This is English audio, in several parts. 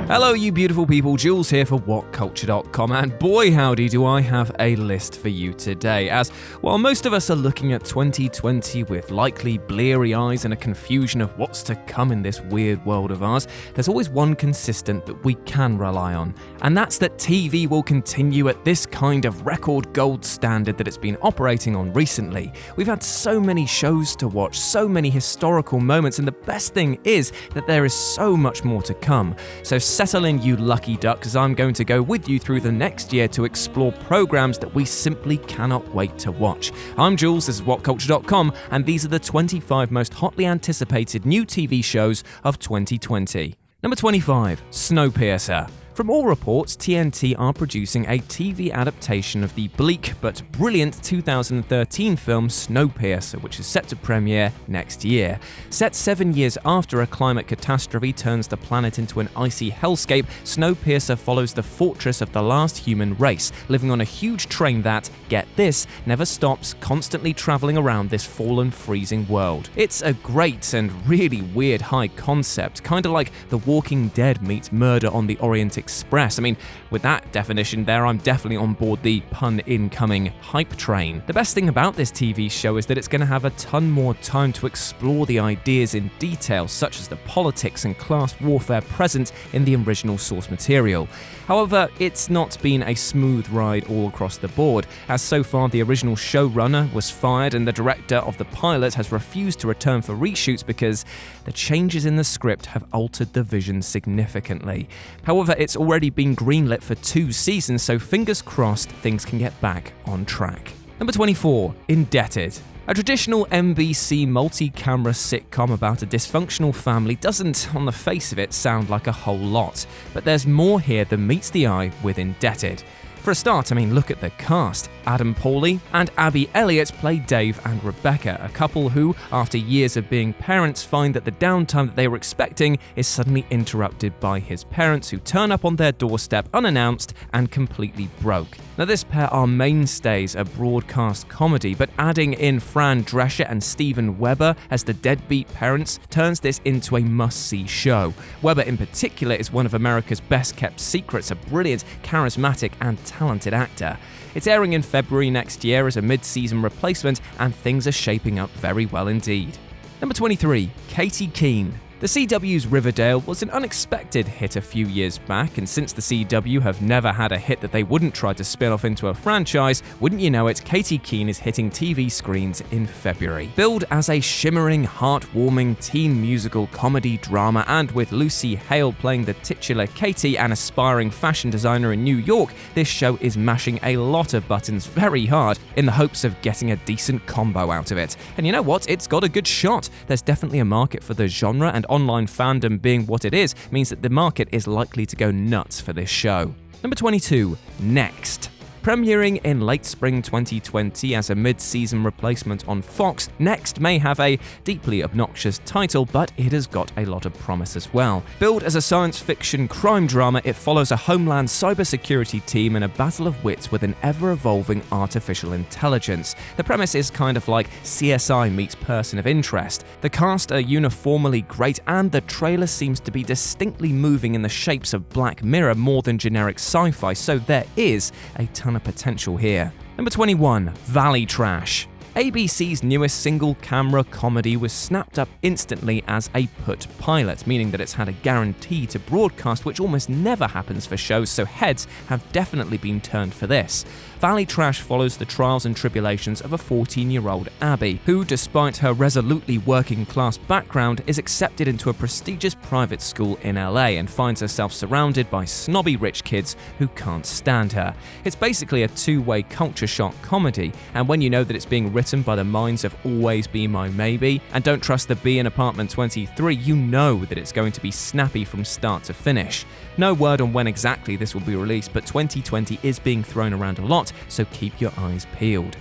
Hello you beautiful people, Jules here for WhatCulture.com, and boy howdy do I have a list for you today, as while most of us are looking at 2020 with likely bleary eyes and a confusion of what's to come in this weird world of ours, there's always one consistent that we can rely on, and that's that TV will continue at this kind of record gold standard that it's been operating on recently. We've had so many shows to watch, so many historical moments, and the best thing is that there is so much more to come. So settle in, you lucky ducks, as I'm going to go with you through the next year to explore programs that we simply cannot wait to watch. I'm Jules, this is WhatCulture.com, and these are the 25 most hotly anticipated new TV shows of 2020. Number 25, Snowpiercer. From all reports, TNT are producing a TV adaptation of the bleak but brilliant 2013 film Snowpiercer, which is set to premiere next year. Set 7 years after a climate catastrophe turns the planet into an icy hellscape, Snowpiercer follows the fortress of the last human race, living on a huge train that, get this, never stops, constantly traveling around this fallen, freezing world. It's a great and really weird high concept, kinda like The Walking Dead meets Murder on the Orient Express. I mean, with that definition there, I'm definitely on board the pun incoming hype train. The best thing about this TV show is that it's going to have a ton more time to explore the ideas in detail, such as the politics and class warfare present in the original source material. However, it's not been a smooth ride all across the board, as so far the original showrunner was fired and the director of the pilot has refused to return for reshoots because the changes in the script have altered the vision significantly. However, it's already been greenlit for 2 seasons, so fingers crossed things can get back on track. Number 24, Indebted. A traditional NBC multi-camera sitcom about a dysfunctional family doesn't, on the face of it, sound like a whole lot, but there's more here than meets the eye with Indebted. For a start, I mean, look at the cast. Adam Pawley and Abby Elliott play Dave and Rebecca, a couple who, after years of being parents, find that the downtime that they were expecting is suddenly interrupted by his parents, who turn up on their doorstep unannounced and completely broke. Now, this pair are mainstays of broadcast comedy, but adding in Fran Drescher and Steven Weber as the deadbeat parents turns this into a must-see show. Weber in particular is one of America's best-kept secrets, a brilliant, charismatic and talented actor. It's airing in February next year as a mid-season replacement, and things are shaping up very well indeed. Number 23, Katie Keene. The CW's Riverdale was an unexpected hit a few years back, and since the CW have never had a hit that they wouldn't try to spin off into a franchise, wouldn't you know it, Katie Keene is hitting TV screens in February. Billed as a shimmering, heartwarming teen musical comedy drama, and with Lucy Hale playing the titular Katie, an aspiring fashion designer in New York, this show is mashing a lot of buttons very hard in the hopes of getting a decent combo out of it. And you know what? It's got a good shot. There's definitely a market for the genre, and online fandom being what it is means that the market is likely to go nuts for this show. Number 22, Next. Premiering in late spring 2020 as a mid-season replacement on Fox, Next may have a deeply obnoxious title, but it has got a lot of promise as well. Billed as a science fiction crime drama, it follows a Homeland cybersecurity team in a battle of wits with an ever-evolving artificial intelligence. The premise is kind of like CSI meets Person of Interest. The cast are uniformly great, and the trailer seems to be distinctly moving in the shapes of Black Mirror more than generic sci-fi, so there is a ton of potential here. Number 21, Valley Trash. ABC's newest single-camera comedy was snapped up instantly as a put pilot, meaning that it's had a guarantee to broadcast, which almost never happens for shows, so heads have definitely been turned for this. Valley Trash follows the trials and tribulations of a 14-year-old Abby, who, despite her resolutely working-class background, is accepted into a prestigious private school in LA and finds herself surrounded by snobby rich kids who can't stand her. It's basically a two-way culture shock comedy, and when you know that it's being written by the minds of Always Be My Maybe and Don't Trust the Bee in Apartment 23, you know that it's going to be snappy from start to finish. No word on when exactly this will be released, but 2020 is being thrown around a lot, so keep your eyes peeled.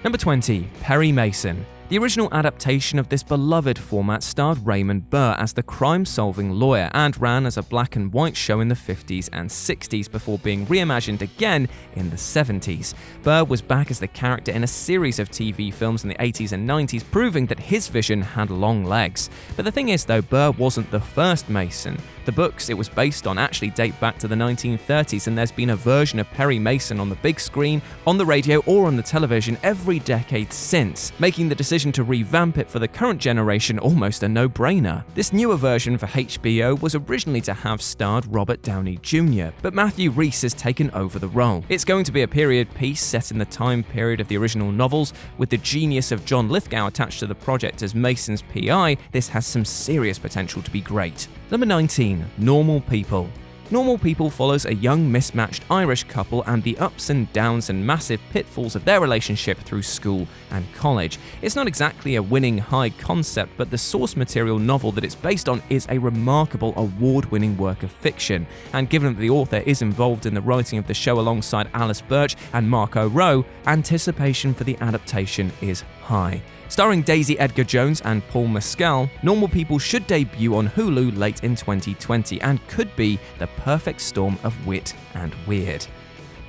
Number 20, Perry Mason. The original adaptation of this beloved format starred Raymond Burr as the crime-solving lawyer and ran as a black and white show in the 50s and 60s before being reimagined again in the 70s. Burr was back as the character in a series of TV films in the 80s and 90s, proving that his vision had long legs. But the thing is though, Burr wasn't the first Mason. The books it was based on actually date back to the 1930s, and there's been a version of Perry Mason on the big screen, on the radio, or on the television every decade since, making the decision to revamp it for the current generation almost a no-brainer. This newer version for HBO was originally to have starred Robert Downey Jr., but Matthew Rhys has taken over the role. It's going to be a period piece set in the time period of the original novels. With the genius of John Lithgow attached to the project as Mason's PI, this has some serious potential to be great. Number 19. Normal People. Normal People follows a young mismatched Irish couple and the ups and downs and massive pitfalls of their relationship through school and college. It's not exactly a winning high concept, but the source material novel that it's based on is a remarkable award-winning work of fiction. And given that the author is involved in the writing of the show alongside Alice Birch and Marco Rowe, anticipation for the adaptation is high. Starring Daisy Edgar-Jones and Paul Mescal, Normal People should debut on Hulu late in 2020 and could be the perfect storm of wit and weird.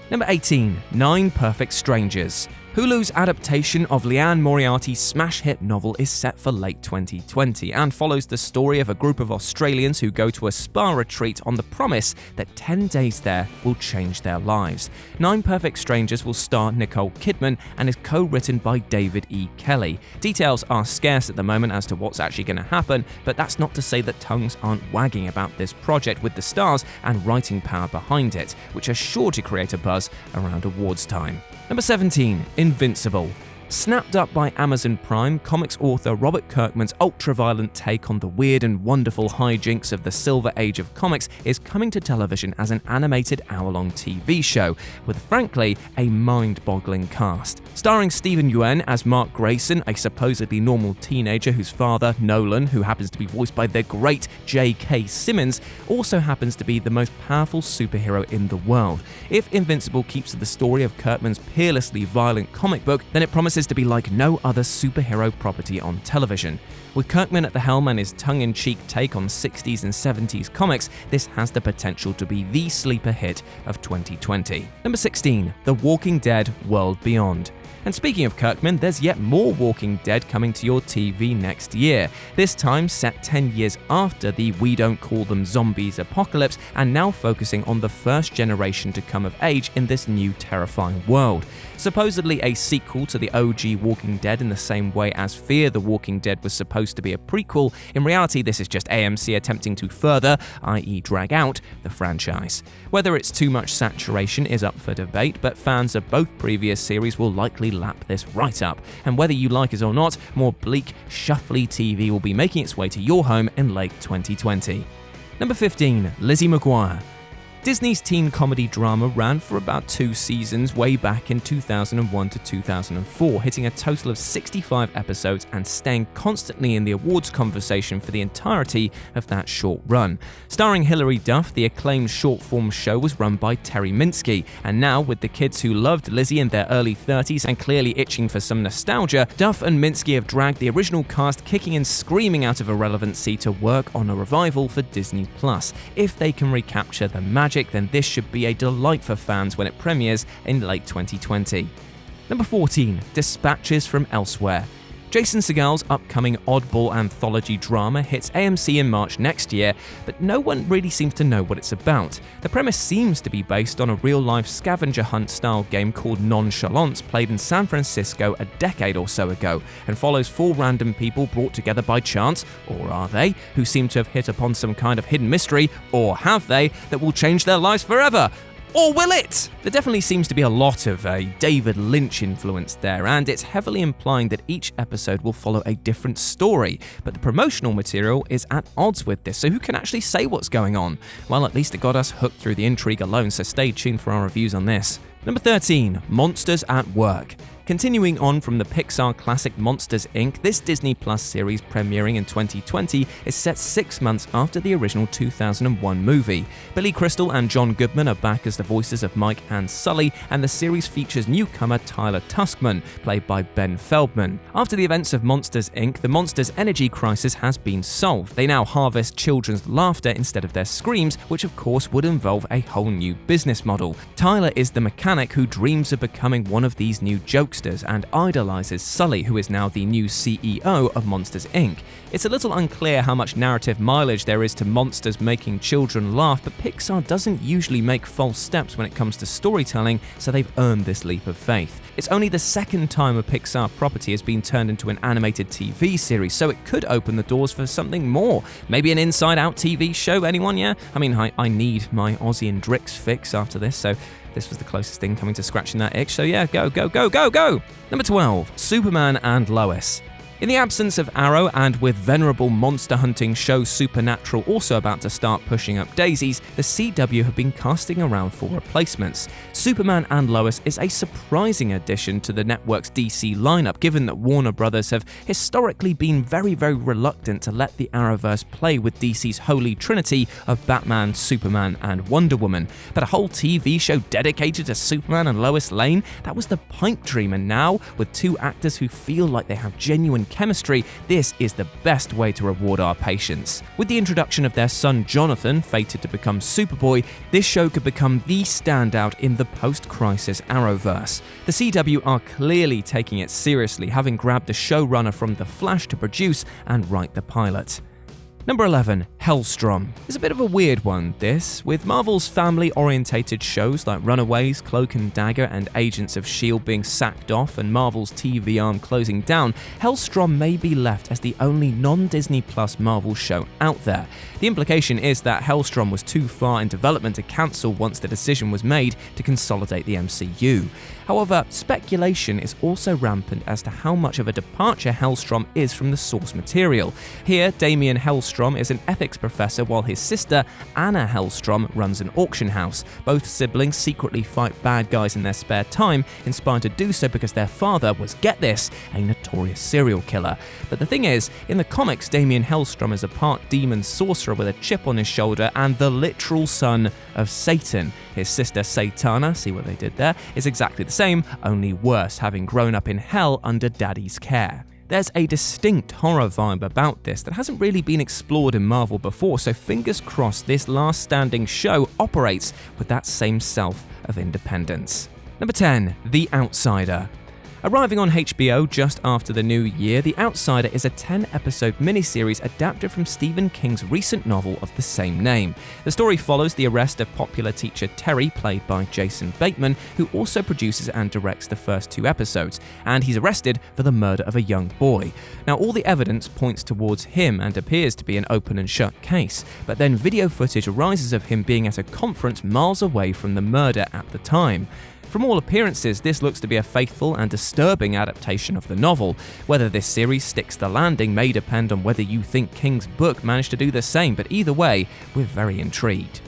Number 18. 9 Perfect Strangers. Hulu's adaptation of Liane Moriarty's smash hit novel is set for late 2020 and follows the story of a group of Australians who go to a spa retreat on the promise that 10 days there will change their lives. 9 Perfect Strangers will star Nicole Kidman and is co-written by David E. Kelly. Details are scarce at the moment as to what's actually going to happen, but that's not to say that tongues aren't wagging about this project with the stars and writing power behind it, which are sure to create a buzz around awards time. Number 17. Invincible. Snapped up by Amazon Prime, comics author Robert Kirkman's ultra-violent take on the weird and wonderful hijinks of the Silver Age of comics is coming to television as an animated hour-long TV show, with frankly a mind-boggling cast. Starring Stephen Yeun as Mark Grayson, a supposedly normal teenager whose father, Nolan, who happens to be voiced by the great J.K. Simmons, also happens to be the most powerful superhero in the world. If Invincible keeps to the story of Kirkman's peerlessly violent comic book, then it promises to be like no other superhero property on television. With Kirkman at the helm and his tongue-in-cheek take on 60s and 70s comics, this has the potential to be the sleeper hit of 2020. Number 16. The Walking Dead World Beyond. And speaking of Kirkman, there's yet more Walking Dead coming to your TV next year, this time set 10 years after the We Don't Call Them Zombies apocalypse, and now focusing on the first generation to come of age in this new terrifying world. Supposedly a sequel to the OG Walking Dead in the same way as Fear the Walking Dead was supposed to be a prequel, in reality this is just AMC attempting to further, i.e. drag out, the franchise. Whether it's too much saturation is up for debate, but fans of both previous series will likely lap this right up, and whether you like it or not, more bleak, shuffly TV will be making its way to your home in late 2020. Number 15. Lizzie McGuire. Disney's teen comedy drama ran for about 2 seasons way back in 2001 to 2004, hitting a total of 65 episodes and staying constantly in the awards conversation for the entirety of that short run. Starring Hilary Duff, the acclaimed short-form show was run by Terry Minsky, and now with the kids who loved Lizzie in their early 30s and clearly itching for some nostalgia, Duff and Minsky have dragged the original cast kicking and screaming out of irrelevancy to work on a revival for Disney+. If they can recapture the magic, then this should be a delight for fans when it premieres in late 2020. Number 14. Dispatches from Elsewhere. Jason Segel's upcoming oddball anthology drama hits AMC in March next year, but no one really seems to know what it's about. The premise seems to be based on a real-life scavenger hunt-style game called Nonchalance played in San Francisco a decade or so ago, and follows 4 random people brought together by chance, or are they, who seem to have hit upon some kind of hidden mystery, or have they, that will change their lives forever. Or will it? There definitely seems to be a lot of a David Lynch influence there, and it's heavily implying that each episode will follow a different story, but the promotional material is at odds with this, so who can actually say what's going on? Well, at least it got us hooked through the intrigue alone, so stay tuned for our reviews on this. Number 13. Monsters at Work. Continuing on from the Pixar classic Monsters, Inc., this Disney Plus series premiering in 2020 is set 6 months after the original 2001 movie. Billy Crystal and John Goodman are back as the voices of Mike and Sully, and the series features newcomer Tyler Tuskman, played by Ben Feldman. After the events of Monsters, Inc., the Monsters' energy crisis has been solved. They now harvest children's laughter instead of their screams, which of course would involve a whole new business model. Tyler is the mechanic who dreams of becoming one of these new jokesters and idolizes Sully, who is now the new CEO of Monsters, Inc. It's a little unclear how much narrative mileage there is to monsters making children laugh, but Pixar doesn't usually make false steps when it comes to storytelling, so they've earned this leap of faith. It's only the second time a Pixar property has been turned into an animated TV series, so it could open the doors for something more. Maybe an inside-out TV show, anyone, yeah? I mean, I need my Ozzy and Drix fix after this, so this was the closest thing coming to scratching that itch, so yeah, go, go, go, go, go! Number 12, Superman and Lois. In the absence of Arrow, and with venerable monster hunting show Supernatural also about to start pushing up daisies, the CW have been casting around for replacements. Superman and Lois is a surprising addition to the network's DC lineup, given that Warner Brothers have historically been very, very reluctant to let the Arrowverse play with DC's holy trinity of Batman, Superman, and Wonder Woman. But a whole TV show dedicated to Superman and Lois Lane? That was the pipe dream, and now, with two actors who feel like they have genuine chemistry, this is the best way to reward our patience. With the introduction of their son Jonathan, fated to become Superboy, this show could become the standout in the post-crisis Arrowverse. The CW are clearly taking it seriously, having grabbed the showrunner from The Flash to produce and write the pilot. Number 11, Hellstrom. It's a bit of a weird one, this. With Marvel's family-orientated shows like Runaways, Cloak and Dagger, and Agents of S.H.I.E.L.D. being sacked off and Marvel's TV arm closing down, Hellstrom may be left as the only non-Disney Plus Marvel show out there. The implication is that Hellstrom was too far in development to cancel once the decision was made to consolidate the MCU. However, speculation is also rampant as to how much of a departure Hellstrom is from the source material. Here, Damien Hellstrom is an ethics professor while his sister, Anna Hellstrom, runs an auction house. Both siblings secretly fight bad guys in their spare time, inspired to do so because their father was, get this, a notorious serial killer. But the thing is, in the comics, Damien Hellstrom is a part demon sorcerer with a chip on his shoulder and the literal son of Satan. His sister Satana, see what they did there, is exactly the same, only worse, having grown up in hell under daddy's care. There's a distinct horror vibe about this that hasn't really been explored in Marvel before, so fingers crossed this last standing show operates with that same self of independence. Number 10, The Outsider. Arriving on HBO just after the new year, The Outsider is a 10-episode miniseries adapted from Stephen King's recent novel of the same name. The story follows the arrest of popular teacher Terry, played by Jason Bateman, who also produces and directs the first 2 episodes, and he's arrested for the murder of a young boy. Now, all the evidence points towards him and appears to be an open and shut case, but then video footage arises of him being at a conference miles away from the murder at the time. From all appearances, this looks to be a faithful and disturbing adaptation of the novel. Whether this series sticks the landing may depend on whether you think King's book managed to do the same, but either way, we're very intrigued.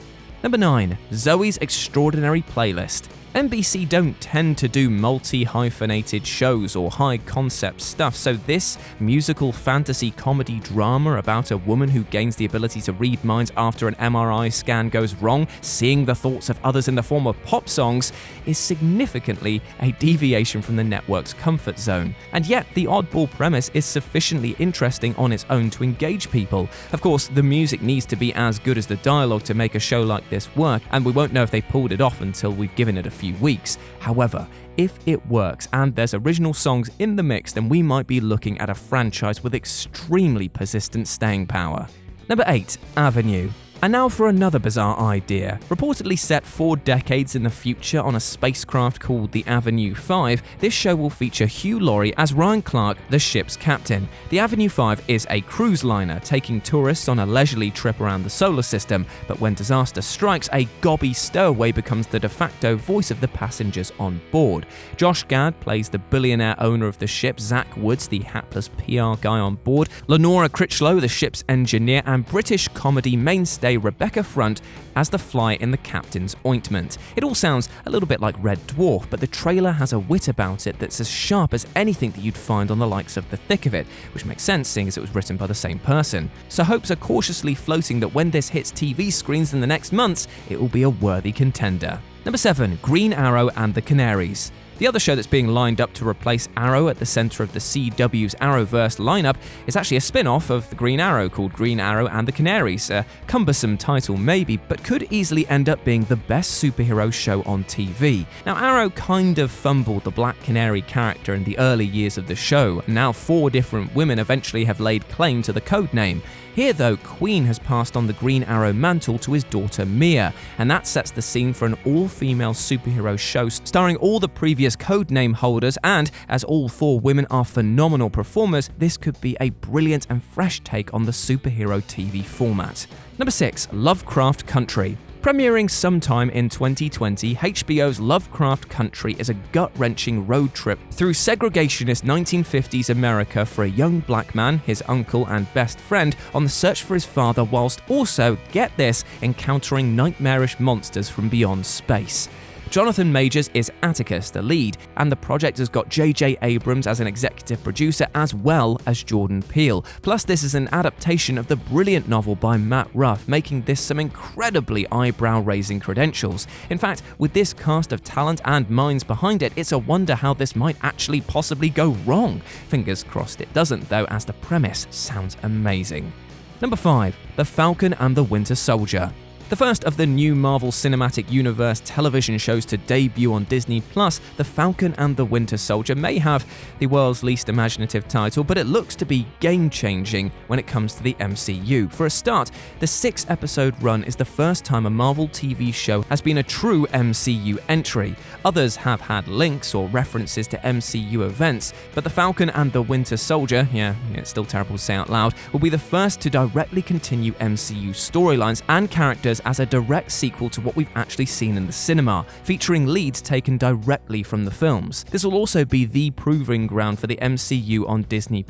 Number 9, ZOEY'S Extraordinary Playlist. NBC don't tend to do multi-hyphenated shows or high-concept stuff, so this musical fantasy comedy drama about a woman who gains the ability to read minds after an MRI scan goes wrong, seeing the thoughts of others in the form of pop songs, is significantly a deviation from the network's comfort zone. And yet, the oddball premise is sufficiently interesting on its own to engage people. Of course, the music needs to be as good as the dialogue to make a show like this work, and we won't know if they pulled it off until we've given it a few weeks. However, if it works and there's original songs in the mix, then we might be looking at a franchise with extremely persistent staying power. Number 8, Avenue. And now for another bizarre idea. Reportedly set 4 decades in the future on a spacecraft called the Avenue 5, this show will feature Hugh Laurie as Ryan Clark, the ship's captain. The Avenue 5 is a cruise liner taking tourists on a leisurely trip around the solar system, but when disaster strikes, a gobby stowaway becomes the de facto voice of the passengers on board. Josh Gad plays the billionaire owner of the ship, Zach Woods, the hapless PR guy on board, Lenora Critchlow, the ship's engineer, and British comedy mainstay Rebecca Front as the fly in the captain's ointment. It all sounds a little bit like Red Dwarf, but the trailer has a wit about it that's as sharp as anything that you'd find on the likes of The Thick of It, which makes sense seeing as it was written by the same person. So hopes are cautiously floating that when this hits TV screens in the next months, it will be a worthy contender. Number 7, Green Arrow and the Canaries. The other show that's being lined up to replace Arrow at the center of the CW's Arrowverse lineup is actually a spin-off of the Green Arrow called Green Arrow and the Canaries. A cumbersome title maybe, but could easily end up being the best superhero show on TV. Now, Arrow kind of fumbled the Black Canary character in the early years of the show, and now 4 different women eventually have laid claim to the codename. Here though, Queen has passed on the Green Arrow mantle to his daughter Mia, and that sets the scene for an all-female superhero show starring all the previous codename holders, and as all 4 women are phenomenal performers, this could be a brilliant and fresh take on the superhero TV format. Number 6. Lovecraft Country. Premiering sometime in 2020, HBO's Lovecraft Country is a gut-wrenching road trip through segregationist 1950s America for a young black man, his uncle and best friend, on the search for his father whilst also, get this, encountering nightmarish monsters from beyond space. Jonathan Majors is Atticus, the lead, and the project has got J.J. Abrams as an executive producer as well as Jordan Peele. Plus, this is an adaptation of the brilliant novel by Matt Ruff, making this some incredibly eyebrow-raising credentials. In fact, with this cast of talent and minds behind it, it's a wonder how this might actually possibly go wrong. Fingers crossed it doesn't, though, as the premise sounds amazing. Number 5. The Falcon and the Winter Soldier. The first of the new Marvel Cinematic Universe television shows to debut on Disney+, The Falcon and the Winter Soldier may have the world's least imaginative title, but it looks to be game-changing when it comes to the MCU. For a start, the 6-episode run is the first time a Marvel TV show has been a true MCU entry. Others have had links or references to MCU events, but The Falcon and the Winter Soldier, it's still terrible to say out loud, will be the first to directly continue MCU storylines and characters as a direct sequel to what we've actually seen in the cinema, featuring leads taken directly from the films. This will also be the proving ground for the MCU on Disney+.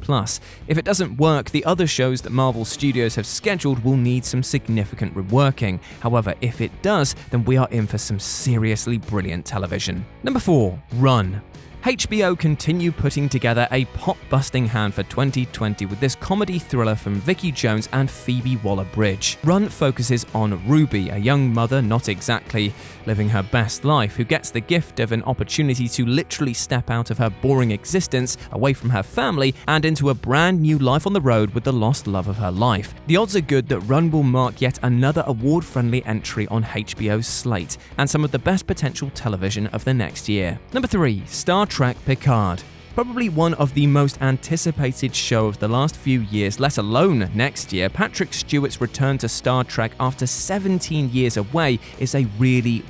If it doesn't work, the other shows that Marvel Studios have scheduled will need some significant reworking. However, if it does, then we are in for some seriously brilliant television. Number 4. Run. HBO continue putting together a pop-busting hand for 2020 with this comedy thriller from Vicky Jones and Phoebe Waller-Bridge. Run focuses on Ruby, a young mother not exactly living her best life, who gets the gift of an opportunity to literally step out of her boring existence, away from her family, and into a brand new life on the road with the lost love of her life. The odds are good that Run will mark yet another award-friendly entry on HBO's slate, and some of the best potential television of the next year. Number 3. Star Trek PICARD. Probably one of the most anticipated show of the last few years, let alone next year, Patrick Stewart's return to Star Trek after 17 years away is a really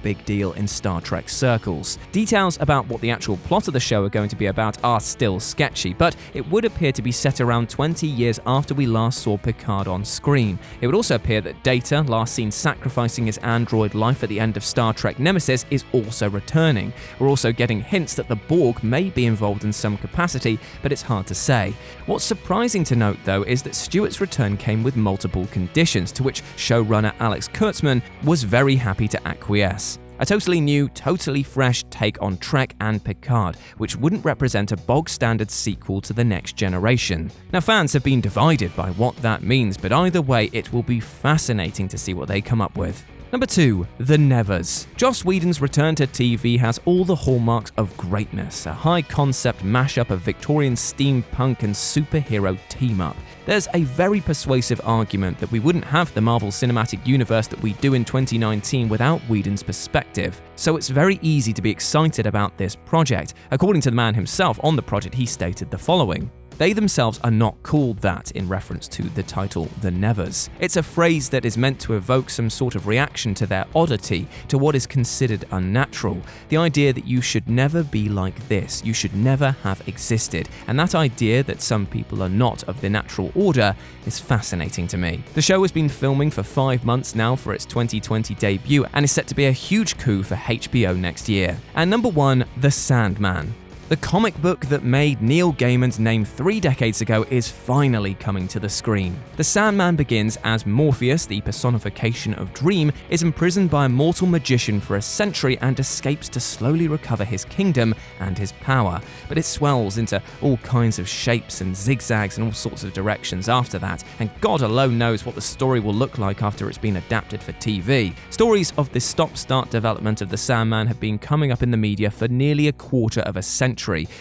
big deal in Star Trek circles. Details about what the actual plot of the show are going to be about are still sketchy, but it would appear to be set around 20 years after we last saw Picard on screen. It would also appear that Data, last seen sacrificing his android life at the end of Star Trek Nemesis, is also returning. We're also getting hints that the Borg may be involved in some capacity, but it's hard to say. What's surprising to note, though, is that Stewart's return came with multiple conditions, to which showrunner Alex Kurtzman was very happy to acquiesce. A totally new, totally fresh take on Trek and Picard, which wouldn't represent a bog-standard sequel to The Next Generation. Now, fans have been divided by what that means, but either way, it will be fascinating to see what they come up with. Number 2. The Nevers. Joss Whedon's return to TV has all the hallmarks of greatness, a high-concept mashup of Victorian steampunk and superhero team-up. There's a very persuasive argument that we wouldn't have the Marvel Cinematic Universe that we do in 2019 without Whedon's perspective, so it's very easy to be excited about this project. According to the man himself on the project, he stated the following: "They themselves are not called that," in reference to the title The Nevers. It's a phrase that is meant to evoke some sort of reaction to their oddity, to what is considered unnatural. The idea that you should never be like this, you should never have existed, and that idea that some people are not of the natural order is fascinating to me. The show has been filming for 5 months now for its 2020 debut and is set to be a huge coup for HBO next year. And number 1, The Sandman. The comic book that made Neil Gaiman's name 3 decades ago is finally coming to the screen. The Sandman begins as Morpheus, the personification of Dream, is imprisoned by a mortal magician for a century and escapes to slowly recover his kingdom and his power. But it swells into all kinds of shapes and zigzags in all sorts of directions after that, and God alone knows what the story will look like after it's been adapted for TV. Stories of the stop-start development of the Sandman have been coming up in the media for nearly a quarter of a century,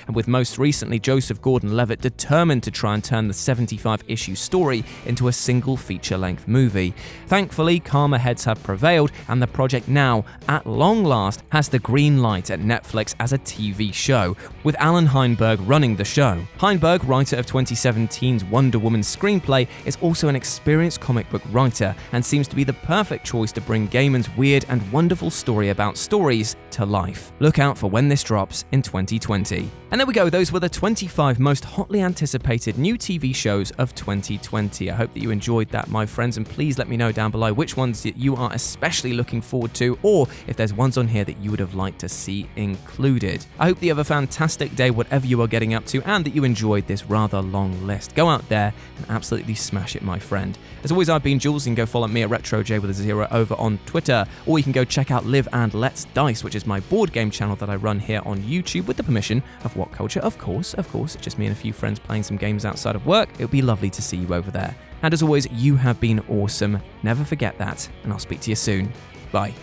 and with most recently Joseph Gordon-Levitt determined to try and turn the 75-issue story into a single feature-length movie. Thankfully, calmer heads have prevailed, and the project now, at long last, has the green light at Netflix as a TV show, with Alan Heinberg running the show. Heinberg, writer of 2017's Wonder Woman screenplay, is also an experienced comic book writer and seems to be the perfect choice to bring Gaiman's weird and wonderful story about stories to life. Look out for when this drops in 2020. And there we go, those were the 25 most hotly anticipated new TV shows of 2020. I hope that you enjoyed that, my friends, and please let me know down below which ones that you are especially looking forward to, or if there's ones on here that you would have liked to see included. I hope that you have a fantastic day, whatever you are getting up to, and that you enjoyed this rather long list. Go out there and absolutely smash it, my friend. As always, I've been Jules. You can go follow me at RetroJ with a 0 over on Twitter, or you can go check out Live and Let's Dice, which is my board game channel that I run here on YouTube with the permission of What Culture. Of course, it's just me and a few friends playing some games outside of work. It would be lovely to see you over there. And as always, you have been awesome. Never forget that, and I'll speak to you soon. Bye.